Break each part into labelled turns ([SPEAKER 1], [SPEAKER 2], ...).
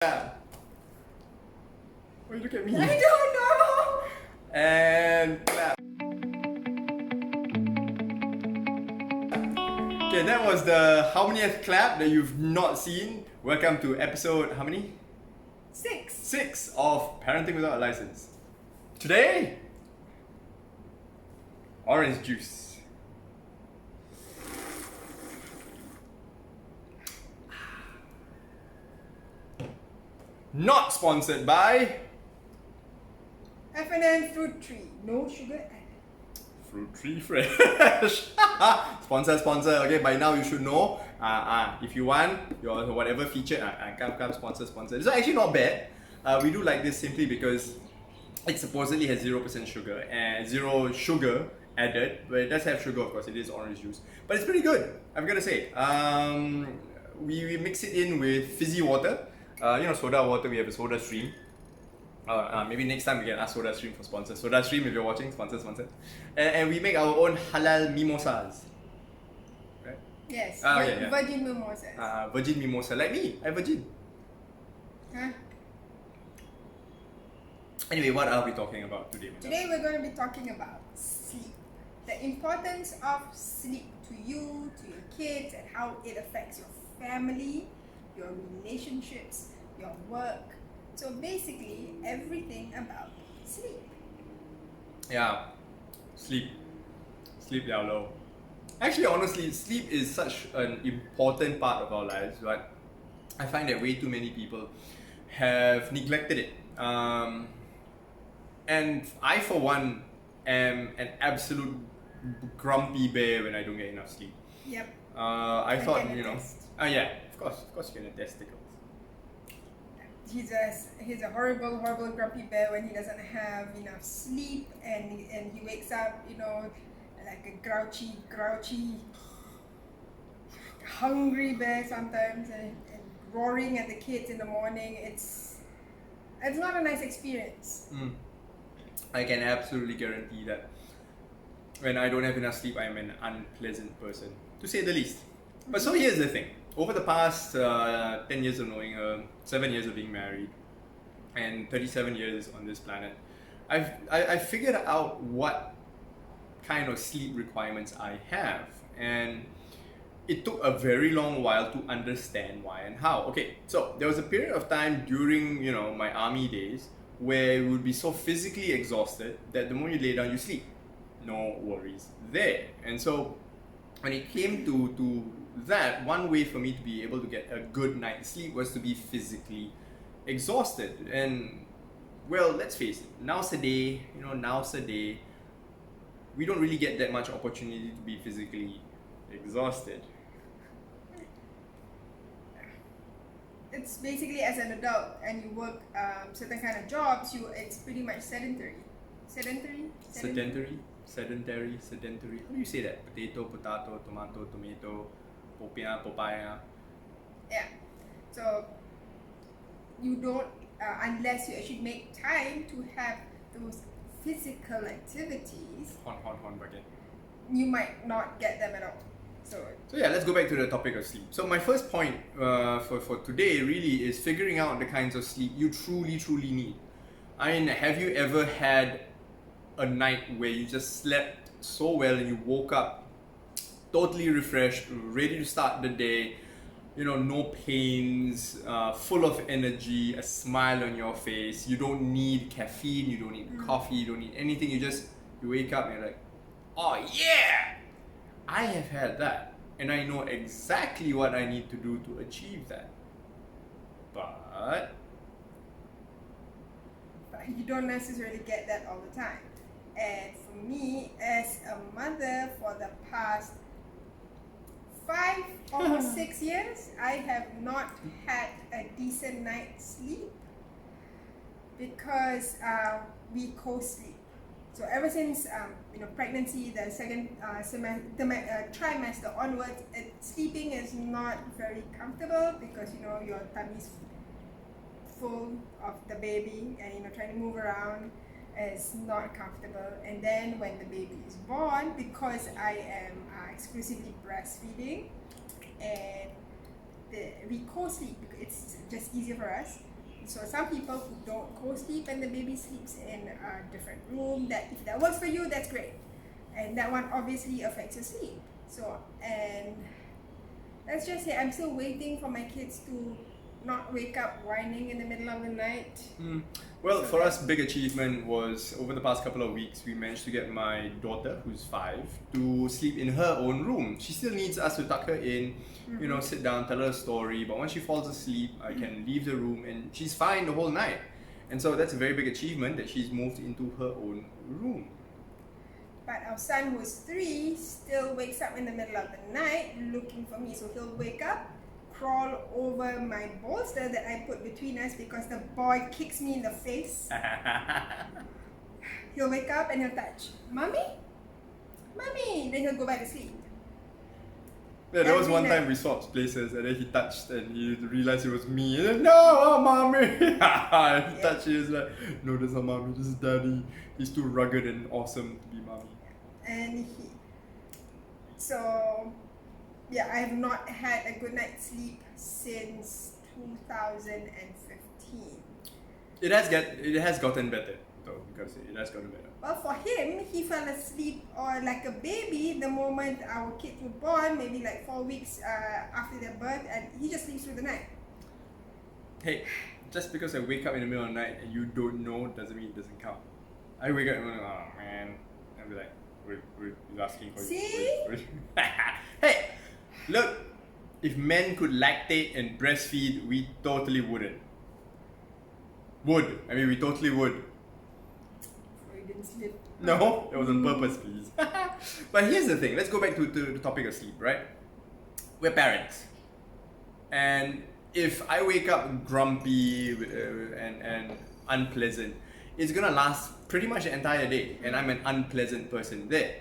[SPEAKER 1] Why you look at me?
[SPEAKER 2] I don't know.
[SPEAKER 1] And clap. Okay, that was the how manyth clap that you've not seen. Welcome to episode how many?
[SPEAKER 2] 6.
[SPEAKER 1] 6 of Parenting Without a License. Today, orange juice. Not sponsored by
[SPEAKER 2] F&N Fruit Tree. No sugar added.
[SPEAKER 1] Fruit Tree Fresh. sponsor. Okay, by now you should know. If you want your whatever feature, come sponsor. It's actually not bad. We do like this simply because it supposedly has 0% sugar and 0 sugar added, but it does have sugar, of course. It is orange juice, but it's pretty good. I'm gonna say. We mix it in with fizzy water. Soda water. We have a Soda Stream. Maybe next time we can ask Soda Stream for sponsors. Soda Stream, if you're watching, sponsor. And we make our own halal mimosas. Right?
[SPEAKER 2] Yes.
[SPEAKER 1] Yeah.
[SPEAKER 2] Virgin mimosas.
[SPEAKER 1] Virgin mimosa, like me. I'm virgin.
[SPEAKER 2] Huh?
[SPEAKER 1] Anyway, what are we talking about today?
[SPEAKER 2] Today we're going to be talking about sleep. The importance of sleep to you, to your kids, and how it affects your family, your relationships, your work. So basically, everything about sleep.
[SPEAKER 1] Yeah, sleep liao low. Actually, honestly, sleep is such an important part of our lives, but I find that way too many people have neglected it. And I, for one, am an absolute grumpy bear when I don't get enough sleep.
[SPEAKER 2] Yep.
[SPEAKER 1] I thought,
[SPEAKER 2] can
[SPEAKER 1] you know,
[SPEAKER 2] attest.
[SPEAKER 1] yeah, of course you can attest, Tickles.
[SPEAKER 2] He's a horrible grumpy bear when he doesn't have enough sleep, and he wakes up, like a grouchy, hungry bear sometimes, and roaring at the kids in the morning. It's not a nice experience.
[SPEAKER 1] I can absolutely guarantee that when I don't have enough sleep, I'm an unpleasant person, to say the least. But so here's the thing. Over the past 10 years of knowing her, 7 years of being married, and 37 years on this planet, I've figured out what kind of sleep requirements I have. And it took a very long while to understand why and how. Okay, so there was a period of time during, my army days where we would be so physically exhausted that the moment you lay down, you sleep. No worries there. And so when it came to that, one way for me to be able to get a good night's sleep was to be physically exhausted. And well, let's face it, nowadays, we don't really get that much opportunity to be physically exhausted.
[SPEAKER 2] It's basically, as an adult and you work certain kind of jobs, it's pretty much sedentary. Sedentary.
[SPEAKER 1] How do you say that? Potato, tomato, papaya.
[SPEAKER 2] Yeah. So you don't, unless you actually make time to have those physical activities,
[SPEAKER 1] Bucket.
[SPEAKER 2] you might not get them at all. So
[SPEAKER 1] yeah, let's go back to the topic of sleep. So my first point for today really is figuring out the kinds of sleep you truly need. I mean, have you ever had a night where you just slept so well and you woke up totally refreshed, ready to start the day, no pains, full of energy, a smile on your face. You don't need caffeine, you don't need coffee, you don't need anything. You wake up and you're like, oh yeah, I have had that, and I know exactly what I need to do to achieve that. But
[SPEAKER 2] you don't necessarily get that all the time. And for me, as a mother for the past 5 or 6 years, I have not had a decent night's sleep because we co-sleep. So ever since pregnancy, the second trimester onwards, sleeping is not very comfortable because your tummy's full of the baby, and trying to move around is not comfortable. And then when the baby is born, because I am exclusively breastfeeding, and we co-sleep, it's just easier for us. So some people who don't co-sleep and the baby sleeps in a different room, that if that works for you, that's great. And that one obviously affects your sleep. So, and let's just say I'm still waiting for my kids to not wake up whining in the middle of the night.
[SPEAKER 1] Well,
[SPEAKER 2] So
[SPEAKER 1] for
[SPEAKER 2] that-
[SPEAKER 1] us, big achievement was over the past couple of weeks, we managed to get my daughter, who's 5, to sleep in her own room. She still needs us to tuck her in, you know, sit down, tell her a story. But once she falls asleep, I can leave the room and she's fine the whole night. And so that's a very big achievement that she's moved into her own room.
[SPEAKER 2] But our son, who's 3, still wakes up in the middle of the night looking for me. So he'll wake up, crawl over my bolster that I put between us because the boy kicks me in the face. He'll wake up and he'll touch, "Mommy? Mommy!" Then he'll go back to sleep.
[SPEAKER 1] Yeah, there was
[SPEAKER 2] Every
[SPEAKER 1] one
[SPEAKER 2] night.
[SPEAKER 1] time we swapped places and then he touched and he realized it was me. And then, no, oh, mommy! And he touched it, he's like, no, that's not mommy, this is daddy. He's too rugged and awesome to be mommy.
[SPEAKER 2] And so yeah, I have not had a good night's sleep since 2015.
[SPEAKER 1] It has gotten better, though, you gotta say, it has gotten better.
[SPEAKER 2] Well, for him, he fell asleep or like a baby the moment our kids were born, maybe like 4 weeks after their birth, and he just sleeps through the night.
[SPEAKER 1] Hey, just because I wake up in the middle of the night and you don't know doesn't mean it doesn't count. I wake up and I'm like, oh man, I'll be like, he's asking for
[SPEAKER 2] See?
[SPEAKER 1] you. Hey, look, if men could lactate and breastfeed, we totally wouldn't. We totally would.
[SPEAKER 2] Freudian slip.
[SPEAKER 1] No, it was on purpose, please. But here's the thing, let's go back to the topic of sleep, right? We're parents. And if I wake up grumpy and unpleasant, it's gonna last pretty much the entire day, and I'm an unpleasant person there.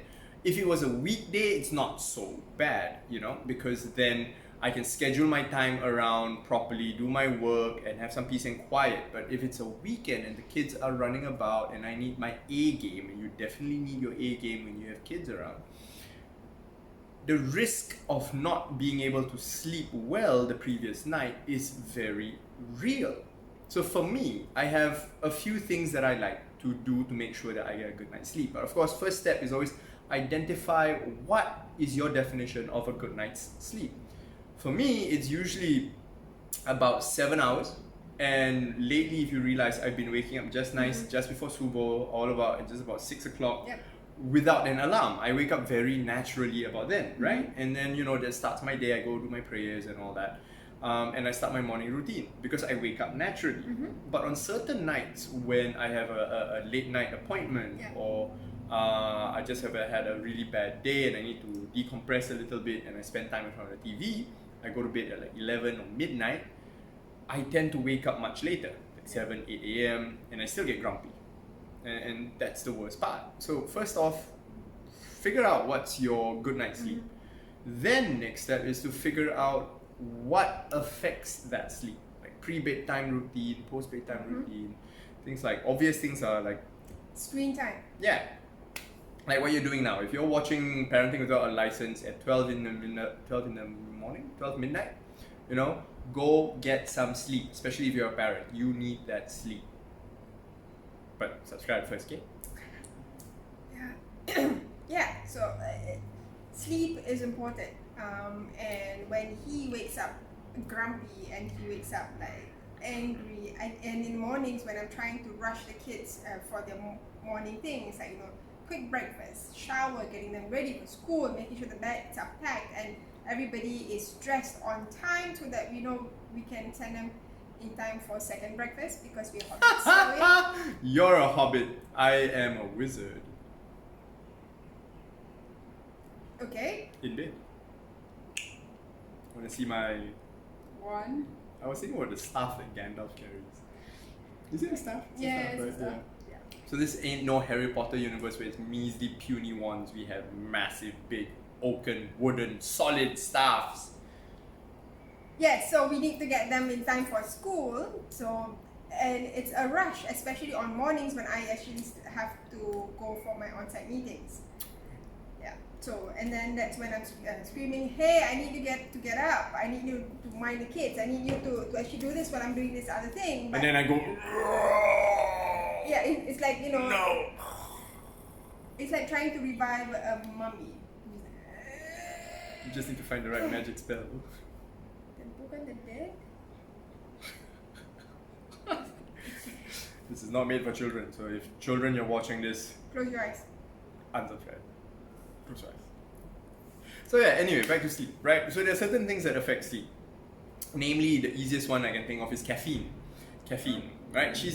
[SPEAKER 1] If it was a weekday, it's not so bad, you know, because then I can schedule my time around properly, do my work, and have some peace and quiet. But if it's a weekend and the kids are running about and I need my A game, and you definitely need your A game when you have kids around, the risk of not being able to sleep well the previous night is very real. So for me, I have a few things that I like to do to make sure that I get a good night's sleep. But of course, first step is always identify what is your definition of a good night's sleep. For me, it's usually about 7 hours. And lately, if you realize, I've been waking up just nice, just before subuh, just about 6 o'clock.
[SPEAKER 2] Yep.
[SPEAKER 1] Without an alarm. I wake up very naturally about then, right? And then, you know, that starts my day. I go do my prayers and all that. And I start my morning routine because I wake up naturally. But on certain nights when I have a late night appointment, or I just have had a really bad day and I need to decompress a little bit and I spend time in front of the TV, I go to bed at like 11 or midnight, I tend to wake up much later, like 7, 8 a.m. and I still get grumpy. And that's the worst part. So first off, figure out what's your good night's sleep. Then next step is to figure out what affects that sleep. Like pre-bedtime routine, post-bedtime routine. Things like, obvious things are like,
[SPEAKER 2] Screen time.
[SPEAKER 1] yeah, like what you're doing now. If you're watching Parenting Without a License at 12 midnight, you know, go get some sleep, especially if you're a parent. You need that sleep. But subscribe first, okay?
[SPEAKER 2] Yeah. Yeah. So sleep is important. And when he wakes up grumpy and he wakes up like angry, and in mornings when I'm trying to rush the kids for their morning things, like, you know, quick breakfast, shower, getting them ready for school, making sure the bags are packed and everybody is dressed on time so that we know we can send them in time for second breakfast because we're hobbits.
[SPEAKER 1] You're a hobbit. I am a wizard.
[SPEAKER 2] Okay.
[SPEAKER 1] In bed. Want to see my...
[SPEAKER 2] One.
[SPEAKER 1] I was thinking about the staff that Gandalf carries. Is it a staff? It's a
[SPEAKER 2] Yeah,
[SPEAKER 1] staff,
[SPEAKER 2] it's a
[SPEAKER 1] right?
[SPEAKER 2] staff.
[SPEAKER 1] Yeah. So this ain't no Harry Potter universe where it's measly puny wands. We have massive, big, oaken, wooden, solid staffs.
[SPEAKER 2] Yes, so we need to get them in time for school. So, and it's a rush, especially on mornings when I actually have to go for my on-site meetings. Yeah. So, and then that's when I'm screaming, hey, I need you to get up. I need you to mind the kids. I need you to actually do this while I'm doing this other thing. But
[SPEAKER 1] And then I go,
[SPEAKER 2] yeah, it's like, you know,
[SPEAKER 1] no.
[SPEAKER 2] it's like trying to revive a mummy.
[SPEAKER 1] You just need to find the right magic spell.
[SPEAKER 2] Bukan the dead?
[SPEAKER 1] This is not made for children, so if children you're watching this,
[SPEAKER 2] Close your eyes.
[SPEAKER 1] unsubscribe. Close your eyes. So yeah, anyway, back to sleep, right? So there are certain things that affect sleep. Namely, the easiest one I can think of is caffeine. Caffeine, right? She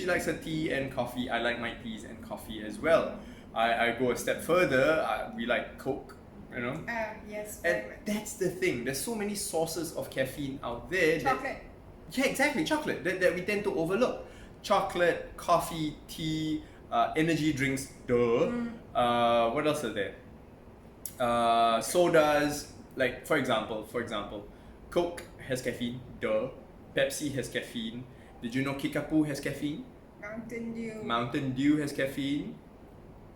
[SPEAKER 1] likes her tea and coffee. I like my teas and coffee as well. I go a step further. We like Coke, you know.
[SPEAKER 2] Yes.
[SPEAKER 1] And
[SPEAKER 2] Very much.
[SPEAKER 1] that's the thing. There's so many sources of caffeine out there.
[SPEAKER 2] Chocolate.
[SPEAKER 1] Yeah, exactly. Chocolate that we tend to overlook. Chocolate, coffee, tea, energy drinks. Duh. What else are there? Sodas. Like for example, Coke has caffeine. Duh. Pepsi has caffeine. Did you know Kickapoo has caffeine?
[SPEAKER 2] Mountain Dew.
[SPEAKER 1] Mountain Dew has caffeine.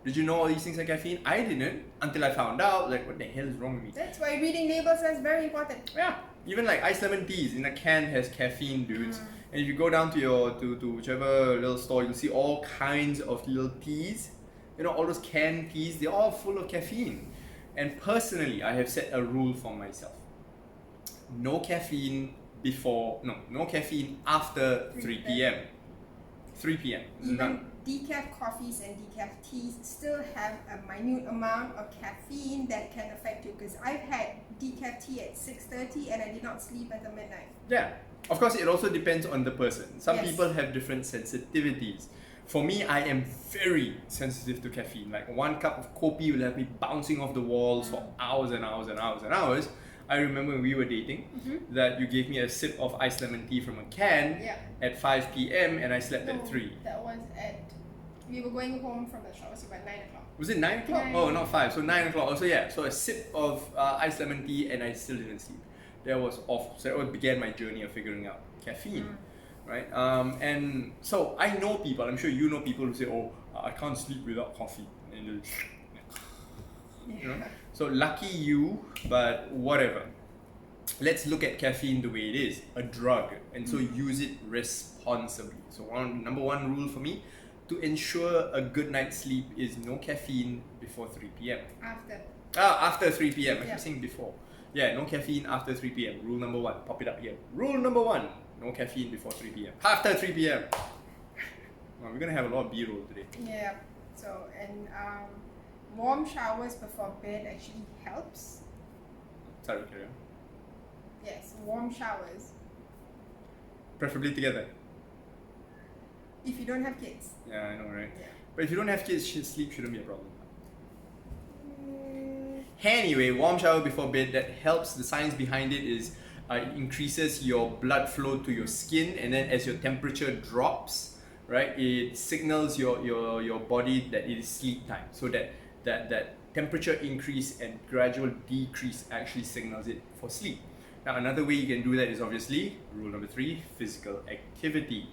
[SPEAKER 1] Did you know all these things have caffeine? I didn't until I found out. Like, what the hell is wrong with me?
[SPEAKER 2] That's why reading labels is very important.
[SPEAKER 1] Yeah, even like iced lemon teas in a can has caffeine, dudes. And if you go down to your to whichever little store, you'll see all kinds of little teas. You know, all those canned teas, they're all full of caffeine. And personally, I have set a rule for myself. No caffeine no caffeine after 3 p.m. 3 p.m.
[SPEAKER 2] Even decaf coffees and decaf teas still have a minute amount of caffeine that can affect you, because I've had decaf tea at 6:30 and I did not sleep until midnight.
[SPEAKER 1] Yeah, of course, it also depends on the person. Some
[SPEAKER 2] Yes.
[SPEAKER 1] people have different sensitivities. For me, I am very sensitive to caffeine. Like one cup of kopi will have me bouncing off the walls for hours and hours and hours and hours. I remember when we were dating that you gave me a sip of iced lemon tea from a can at 5 p.m. and I slept at 3.
[SPEAKER 2] That was we were going home from the shop, it was about 9 o'clock.
[SPEAKER 1] Was it 9 o'clock?
[SPEAKER 2] 9.
[SPEAKER 1] Oh, not 5. So 9 o'clock. Also, yeah. So a sip of iced lemon tea and I still didn't sleep. That was awful. So that began my journey of figuring out caffeine. Right? And so I know people, I'm sure you know people who say, oh, I can't sleep without coffee. And you know? So lucky you, but whatever. Let's look at caffeine the way it is, a drug, and so use it responsibly. So number one rule for me, to ensure a good night's sleep is no caffeine before 3 p.m. After 3 p.m. I keep saying before. Yeah, no caffeine after 3 p.m. Rule number 1. Pop it up here. Rule number 1. No caffeine before 3 p.m. After 3 p.m. Well, we're going to have a lot of B-roll today.
[SPEAKER 2] Yeah. So, and warm showers before bed actually helps.
[SPEAKER 1] Sorry, carry on.
[SPEAKER 2] Yes, warm showers.
[SPEAKER 1] Preferably together.
[SPEAKER 2] If you don't have kids.
[SPEAKER 1] Yeah, I know, right?
[SPEAKER 2] Yeah.
[SPEAKER 1] But if you don't have kids, sleep shouldn't be a problem. Anyway, warm shower before bed, that helps. The science behind it is it increases your blood flow to your skin, and then as your temperature drops, right, it signals your body that it is sleep time. So that temperature increase and gradual decrease actually signals it for sleep. Now, another way you can do that is obviously rule number 3, physical activity.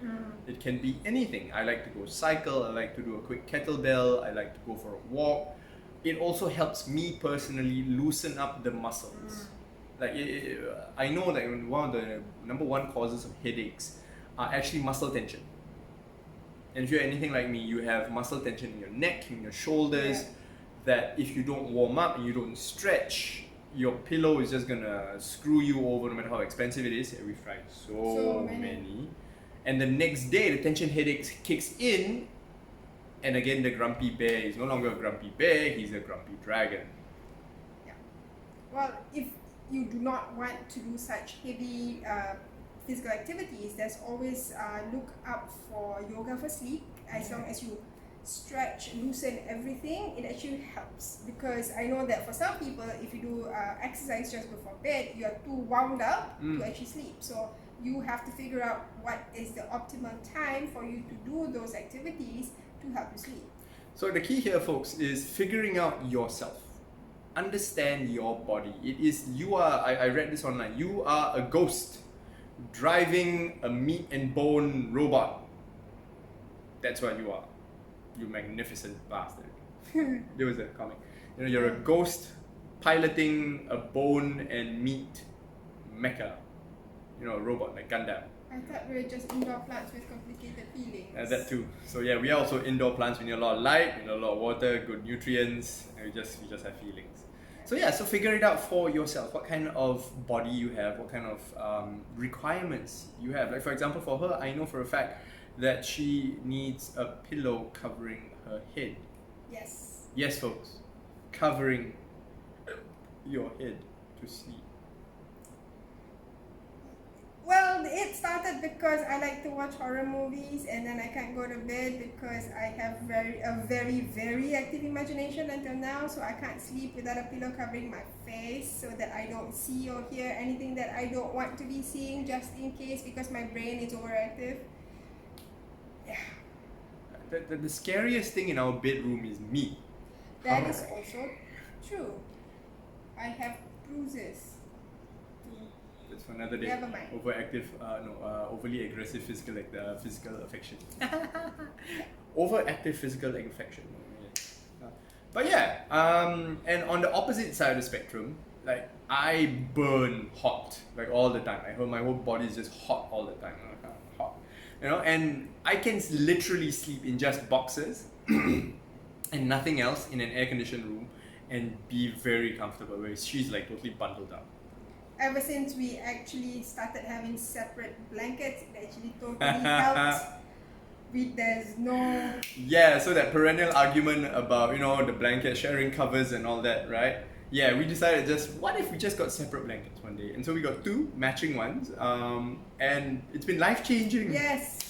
[SPEAKER 1] It can be anything. I like to go cycle, I like to do a quick kettlebell, I like to go for a walk. It also helps me personally loosen up the muscles. Like I know that one of the number 1 causes of headaches are actually muscle tension. And if you're anything like me, you have muscle tension in your neck, in your shoulders, that if you don't warm up and you don't stretch, your pillow is just gonna screw you over no matter how expensive it is. We've tried so many. And the next day, the tension headaches kicks in, and again the grumpy bear is no longer a grumpy bear, he's a grumpy dragon.
[SPEAKER 2] Yeah. Well, if you do not want to do such heavy physical activities, there's always look up for yoga for sleep. As long as you stretch, loosen everything, it actually helps. Because I know that for some people, if you do exercise just before bed, you are too wound up to actually sleep. So you have to figure out what is the optimal time for you to do those activities to help you sleep.
[SPEAKER 1] So the key here, folks, is figuring out yourself. Understand your body. It is, I read this online, you are a ghost driving a meat and bone robot. That's what you are. You magnificent bastard. There was a comic. You know, you're a ghost piloting a bone and meat mecha. You know, a robot like Gundam.
[SPEAKER 2] I thought we were just indoor plants with complicated feelings.
[SPEAKER 1] That too. So yeah, we are also indoor plants. We need a lot of light, we need a lot of water, good nutrients, and we just have feelings. So yeah, so figure it out for yourself. What kind of body you have, what kind of requirements you have. Like for example, for her, I know for a fact that she needs a pillow covering her head.
[SPEAKER 2] Yes.
[SPEAKER 1] Yes, folks, covering your head to sleep.
[SPEAKER 2] Well, it started because I like to watch horror movies, and then I can't go to bed because I have a very active imagination until now. So I can't sleep without a pillow covering my face so that I don't see or hear anything that I don't want to be seeing, just in case, because my brain is overactive. Yeah.
[SPEAKER 1] The scariest thing in our bedroom is me.
[SPEAKER 2] That is also true. I have bruises.
[SPEAKER 1] That's for another day.
[SPEAKER 2] Never mind.
[SPEAKER 1] Overly aggressive physical affection. Overactive physical affection. But yeah, and on the opposite side of the spectrum, like I burn hot like all the time. My whole body is just hot all the time. Hot, you know, and I can literally sleep in just boxers and nothing else in an air-conditioned room and be very comfortable. Whereas she's like totally bundled up.
[SPEAKER 2] Ever since we actually started having separate blankets, it actually totally helped. There's no...
[SPEAKER 1] Yeah, so that perennial argument about, you know, the blanket sharing covers and all that, right? Yeah, we decided what if we just got separate blankets one day? And so we got 2 matching ones, and it's been life-changing.
[SPEAKER 2] Yes!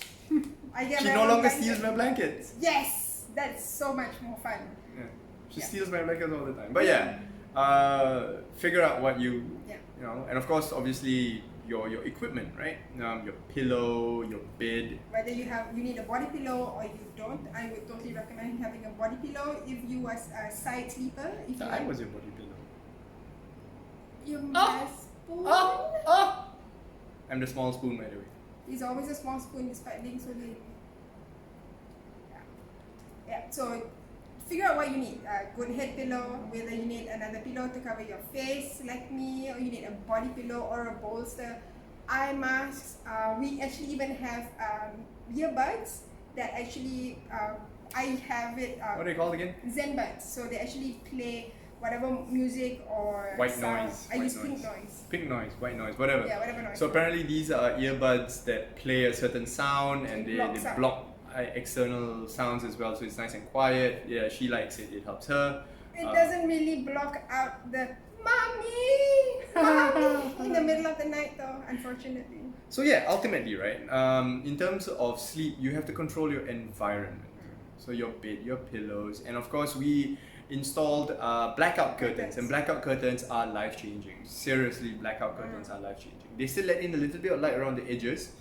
[SPEAKER 2] I get
[SPEAKER 1] She no longer steals my blankets.
[SPEAKER 2] Yes! That's so much more fun.
[SPEAKER 1] Yeah, she steals my blankets all the time. But yeah, figure out what you know, and of course, obviously, your equipment, right? Your pillow, your bed.
[SPEAKER 2] Whether you need a body pillow or you don't, I would totally recommend having a body pillow if you was a side sleeper. If
[SPEAKER 1] I was your body pillow.
[SPEAKER 2] Your best spoon.
[SPEAKER 1] I'm the small spoon, by the way.
[SPEAKER 2] He's always a small spoon despite being so big. Yeah. So figure out what you need. A good head pillow, whether you need another pillow to cover your face like me, or you need a body pillow or a bolster. Eye masks. We actually even have earbuds that actually I have it.
[SPEAKER 1] What are they called again?
[SPEAKER 2] Zenbuds. So they actually play whatever music or
[SPEAKER 1] white
[SPEAKER 2] sound.
[SPEAKER 1] noise.
[SPEAKER 2] I use pink noise.
[SPEAKER 1] Pink noise, white noise, whatever.
[SPEAKER 2] Yeah, whatever noise.
[SPEAKER 1] So apparently these are earbuds that play a certain sound and they block external sounds as well, so it's nice and quiet. Yeah, she likes it. It helps her.
[SPEAKER 2] It doesn't really block out the mommy in the middle of the night, though, unfortunately.
[SPEAKER 1] So yeah, ultimately, right? In terms of sleep, you have to control your environment. So your bed, your pillows, and of course we installed blackout curtains, and blackout curtains are life-changing. Seriously, blackout curtains are life-changing. They still let in a little bit of light around the edges.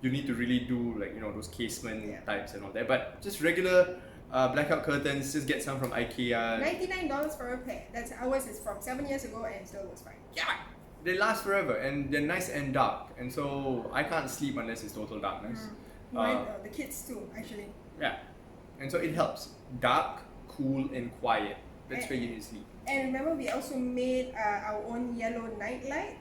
[SPEAKER 1] You need to really do like, you know, those casement types and all that, but just regular blackout curtains, just get some from IKEA.
[SPEAKER 2] $99 for a pair. That's ours is from 7 years ago and still was fine.
[SPEAKER 1] Yeah, they last forever and they're nice and dark, and so I can't sleep unless it's total darkness.
[SPEAKER 2] The kids too, actually.
[SPEAKER 1] Yeah, and so it helps. Dark, cool, and quiet. That's where you need to sleep.
[SPEAKER 2] And remember, we also made our own yellow night light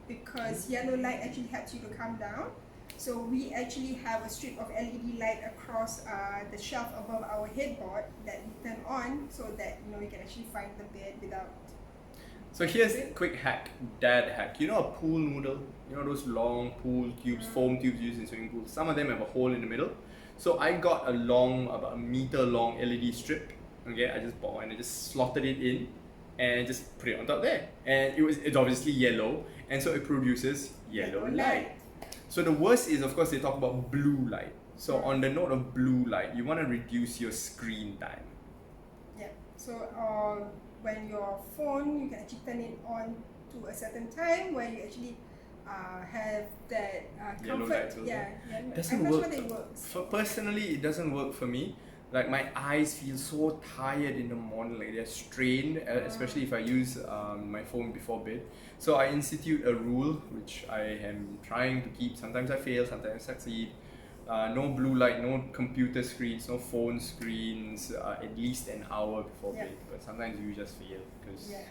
[SPEAKER 2] because yellow light actually helps you to calm down. So we actually have a strip of LED light across the shelf above our headboard that we turn on so that, you know, you can actually find the bed without.
[SPEAKER 1] So here's a quick hack, dad hack. You know a pool noodle? You know those long pool tubes, foam tubes used in swimming pools? Some of them have a hole in the middle. So I got about a meter long LED strip. Okay, I just bought one and I just slotted it in and just put it on top there. And it's obviously yellow, and so it produces yellow light. So the worst is, of course, they talk about blue light. So on the note of blue light, you want to reduce your screen time.
[SPEAKER 2] Yeah. So when your phone, you can actually turn it on to a certain time where you actually have that
[SPEAKER 1] yellow
[SPEAKER 2] comfort.
[SPEAKER 1] light.
[SPEAKER 2] Yeah.
[SPEAKER 1] Doesn't
[SPEAKER 2] I'm not
[SPEAKER 1] work.
[SPEAKER 2] sure it works.
[SPEAKER 1] Personally, it doesn't work for me. Like my eyes feel so tired in the morning, like they're strained, especially if I use my phone before bed. So I institute a rule, which I am trying to keep. Sometimes I fail, sometimes I succeed. No blue light, no computer screens, no phone screens, at least an hour before
[SPEAKER 2] Yeah.
[SPEAKER 1] bed. But sometimes you just fail because
[SPEAKER 2] Yeah.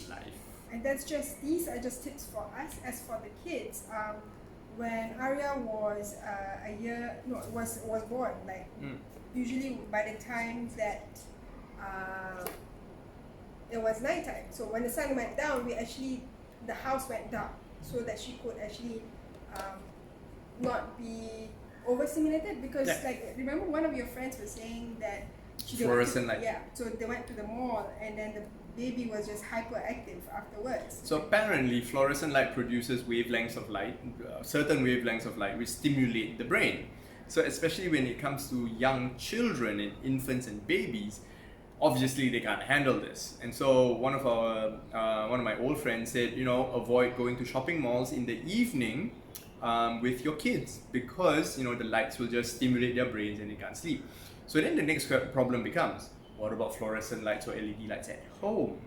[SPEAKER 1] life.
[SPEAKER 2] And these are just tips for us. As for the kids, when Arya was was born, like usually by the time that it was nighttime. So when the sun went down, the house went dark so that she could actually not be overstimulated, because like remember one of your friends was saying that
[SPEAKER 1] Fluorescent light.
[SPEAKER 2] Yeah, so they went to the mall and then the baby was just hyperactive afterwards.
[SPEAKER 1] So apparently fluorescent light produces wavelengths of light, certain wavelengths of light which stimulate the brain. So especially when it comes to young children and infants and babies, obviously they can't handle this. And so one of my old friends said, avoid going to shopping malls in the evening with your kids, because the lights will just stimulate their brains and they can't sleep. So then the next problem becomes, what about fluorescent lights or LED lights at home?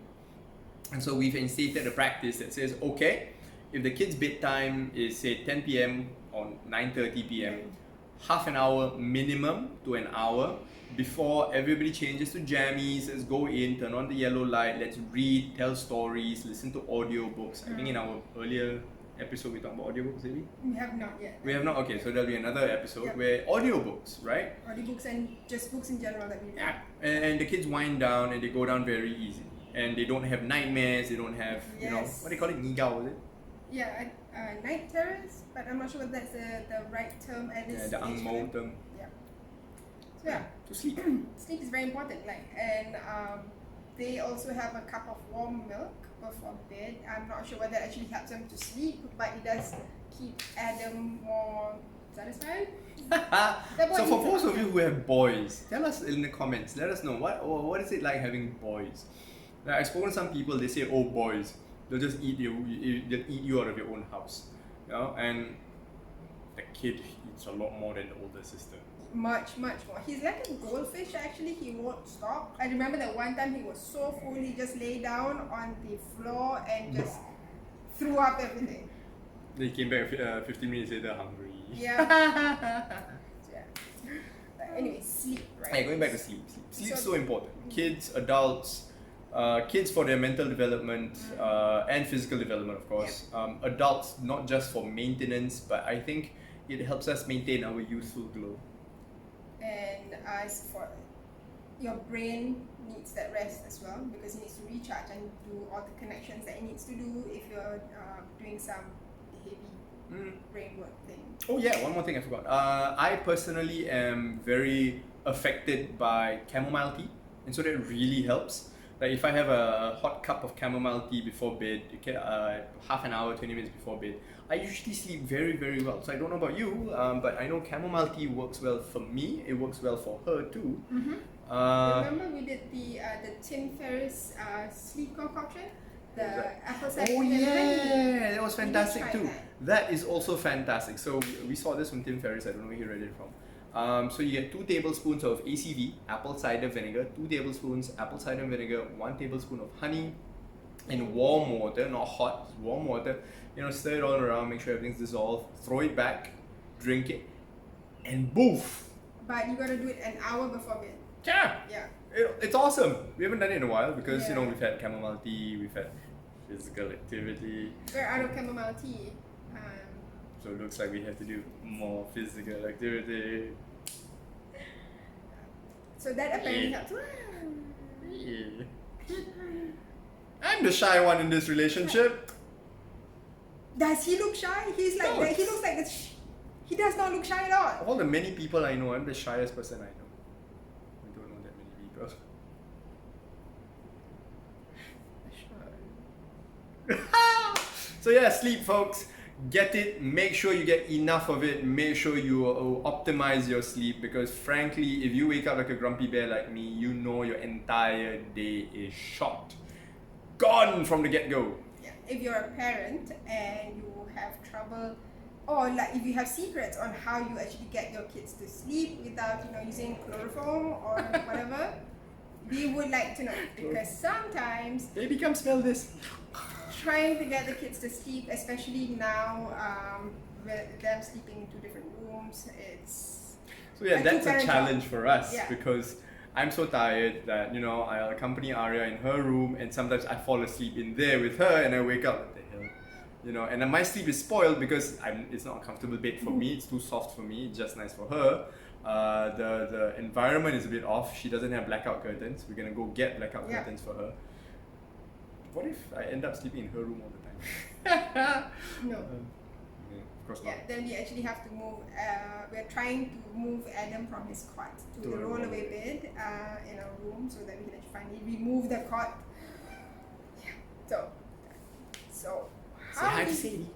[SPEAKER 1] And so we've instated a practice that says, okay, if the kid's bedtime is say 10 p.m. or 9:30 p.m., half an hour minimum to an hour before everybody changes to jammies, let's go in, turn on the yellow light, let's read, tell stories, listen to audiobooks. I think in our earlier episode we talked about audiobooks, maybe?
[SPEAKER 2] We have not yet.
[SPEAKER 1] We have not? Okay, so there'll be another episode where audiobooks, right?
[SPEAKER 2] Audiobooks and just books in general that we read.
[SPEAKER 1] Yeah, and the kids wind down and they go down very easy. And they don't have nightmares, they don't have, what do you call it? Nigao, is it?
[SPEAKER 2] Yeah, night terrors, but I'm not sure whether that's the right term at this
[SPEAKER 1] Yeah, the
[SPEAKER 2] age.
[SPEAKER 1] Angmo term.
[SPEAKER 2] Yeah. So yeah,
[SPEAKER 1] To sleep.
[SPEAKER 2] sleep is very important. And they also have a cup of warm milk before bed. I'm not sure whether it actually helps them to sleep, but it does keep Adam more satisfied.
[SPEAKER 1] So for those of you who have boys, tell us in the comments. Let us know what is it like having boys. Like, I've spoken to some people. They say, "Oh, boys, they'll just eat you out of your own house," And the kid eats a lot more than the older sister.
[SPEAKER 2] Much more. He's like a goldfish. Actually, he won't stop. I remember that one time he was so full, he just lay down on the floor and just threw up everything.
[SPEAKER 1] They came back 15 minutes later hungry.
[SPEAKER 2] Yeah. But anyway, sleep, right?
[SPEAKER 1] Hey, going back to sleep. Sleep's so important. Kids, adults, kids for their mental development and physical development, of course. Adults, not just for maintenance, but I think it helps us maintain our youthful glow.
[SPEAKER 2] And as for your brain needs that rest as well, because it needs to recharge and do all the connections that it needs to do if you're doing some heavy brain work thing.
[SPEAKER 1] Oh yeah, one more thing I forgot. I personally am very affected by chamomile tea, and so that really helps. Like if I have a hot cup of chamomile tea before bed, half an hour, 20 minutes before bed, I usually sleep very, very well. So I don't know about you, but I know chamomile tea works well for me. It works well for her too.
[SPEAKER 2] Remember we did the Tim Ferriss sleep concoction? The apple cider vinegar.
[SPEAKER 1] Yeah, that was fantastic
[SPEAKER 2] tried
[SPEAKER 1] too. That is also fantastic. So we saw this from Tim Ferriss. I don't know where he read it from. So you get 2 tablespoons of ACV, apple cider vinegar, 2 tablespoons apple cider vinegar, 1 tablespoon of honey, in warm water, not hot, warm water. Stir it all around, make sure everything's dissolved, throw it back, drink it, and boof.
[SPEAKER 2] But you gotta do it an hour before bed.
[SPEAKER 1] Yeah. It's awesome. We haven't done it in a while because we've had chamomile tea, we've had physical activity.
[SPEAKER 2] We're out of chamomile tea.
[SPEAKER 1] So it looks like we have to do more physical activity.
[SPEAKER 2] So that apparently helps.
[SPEAKER 1] I'm the shy one in this relationship.
[SPEAKER 2] Does he look shy? He's like
[SPEAKER 1] No,
[SPEAKER 2] he looks like he does not look shy at all.
[SPEAKER 1] Of all the many people I know, I'm the shyest person I know. I don't know that many people. So yeah, sleep, folks. Get it. Make sure you get enough of it. Make sure you optimize your sleep, because frankly, if you wake up like a grumpy bear like me, your entire day is shot, gone from the get-go.
[SPEAKER 2] Yeah. If you're a parent and you have trouble, or like if you have secrets on how you actually get your kids to sleep without using chloroform or whatever, we would like to know, because sometimes
[SPEAKER 1] Baby, come smell this.
[SPEAKER 2] trying to get the kids to sleep, especially now with them sleeping in 2 different rooms, it's
[SPEAKER 1] So yeah,
[SPEAKER 2] Like
[SPEAKER 1] that's a
[SPEAKER 2] two-parent
[SPEAKER 1] challenge
[SPEAKER 2] job.
[SPEAKER 1] for us
[SPEAKER 2] Yeah.
[SPEAKER 1] because I'm so tired that I accompany Arya in her room, and sometimes I fall asleep in there with her, and I wake up. What the hell, and then my sleep is spoiled because it's not a comfortable bed for me. It's too soft for me. It's just nice for her. The environment is a bit off. She doesn't have blackout curtains. We're gonna go get blackout curtains for her. What if I end up sleeping in her room all the time?
[SPEAKER 2] No.
[SPEAKER 1] Of course
[SPEAKER 2] Yeah,
[SPEAKER 1] not.
[SPEAKER 2] then we actually have to move. We're trying to move Adam from his cot to the rollaway bed in our room so that we can actually finally remove the cot. Yeah. So.
[SPEAKER 1] Say hi to Sadie.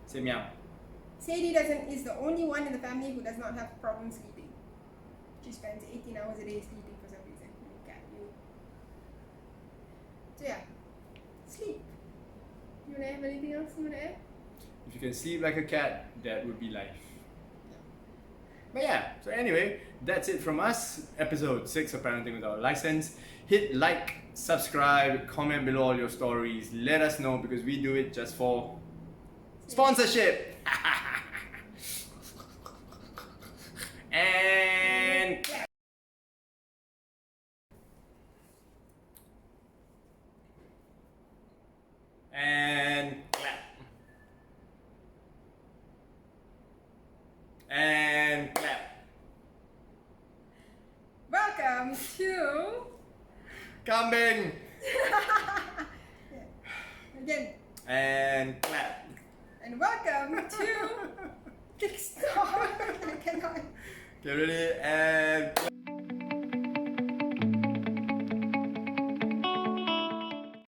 [SPEAKER 1] Say meow.
[SPEAKER 2] Sadie is the only one in the family who does not have problem sleeping. She spends 18 hours a day sleeping for some reason. Look at you. So yeah, sleep. You wanna have anything else you wanna add?
[SPEAKER 1] If you can sleep like a cat, that would be life. But yeah, so anyway, that's it from us. Episode 6 of Parenting Without a License. Hit like, subscribe, comment below all your stories. Let us know because we do it just for sponsorship. And clap. And clap.
[SPEAKER 2] Welcome to
[SPEAKER 1] Kambing.
[SPEAKER 2] again.
[SPEAKER 1] And clap.
[SPEAKER 2] And welcome to TikTok. I cannot.
[SPEAKER 1] Get ready and